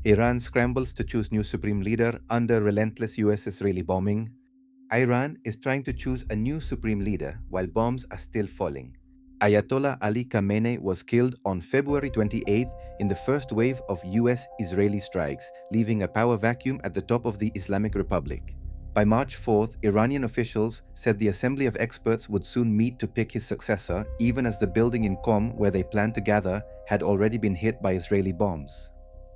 Iran scrambles to choose new supreme leader under relentless US-Israeli bombing. Iran is trying to choose a new supreme leader while bombs are still falling. Ayatollah Ali Khamenei was killed on February 28th in the first wave of US-Israeli strikes, leaving a power vacuum at the top of the Islamic Republic. By March 4th, Iranian officials said the assembly of experts would soon meet to pick his successor, even as the building in Qom where they planned to gather had already been hit by Israeli bombs.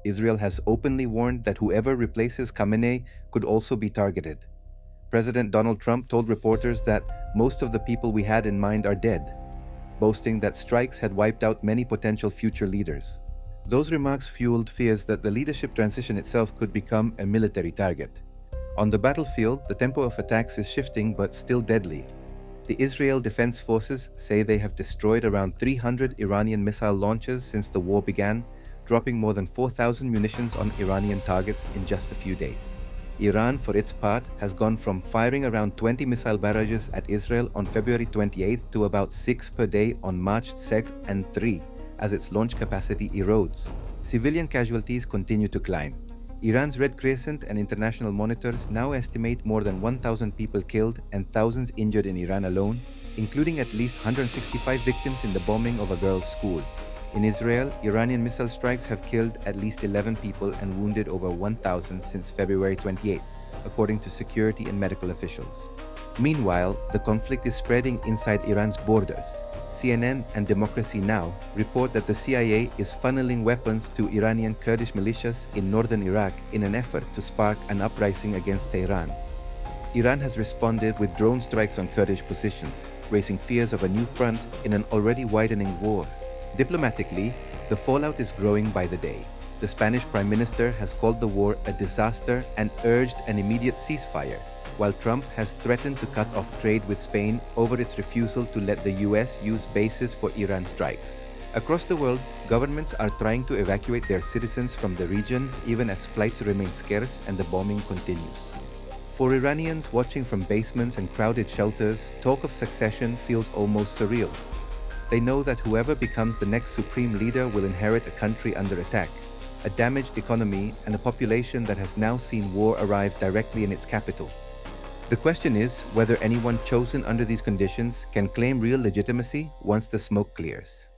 Israel has openly warned that whoever replaces Khamenei could also be targeted. President Donald Trump told reporters that most of the people we had in mind are dead, boasting that strikes had wiped out many potential future leaders. Those remarks fueled fears that the leadership transition itself could become a military target. On the battlefield, the tempo of attacks is shifting but still deadly. The Israel Defense Forces say they have destroyed around 300 Iranian missile launches since the war began, dropping more than 4,000 munitions on Iranian targets in just a few days. Iran, for its part, has gone from firing around 20 missile barrages at Israel on February 28th to about 6 per day on March 2nd and 3, as its launch capacity erodes. Civilian casualties continue to climb. Iran's Red Crescent and international monitors now estimate more than 1,000 people killed and thousands injured in Iran alone, including at least 165 victims in the bombing of a girls' school. In Israel, Iranian missile strikes have killed at least 11 people and wounded over 1,000 since February 28, according to security and medical officials. Meanwhile, the conflict is spreading inside Iran's borders. CNN and Democracy Now! Report that the CIA is funneling weapons to Iranian Kurdish militias in northern Iraq in an effort to spark an uprising against Tehran. Iran has responded with drone strikes on Kurdish positions, raising fears of a new front in an already widening war. Diplomatically, the fallout is growing by the day. The Spanish Prime Minister has called the war a disaster and urged an immediate ceasefire, while Trump has threatened to cut off trade with Spain over its refusal to let the US use bases for Iran strikes. Across the world, governments are trying to evacuate their citizens from the region even as flights remain scarce and the bombing continues. For Iranians watching from basements and crowded shelters, talk of succession feels almost surreal. They know that whoever becomes the next supreme leader will inherit a country under attack, a damaged economy, and a population that has now seen war arrive directly in its capital. The question is whether anyone chosen under these conditions can claim real legitimacy once the smoke clears.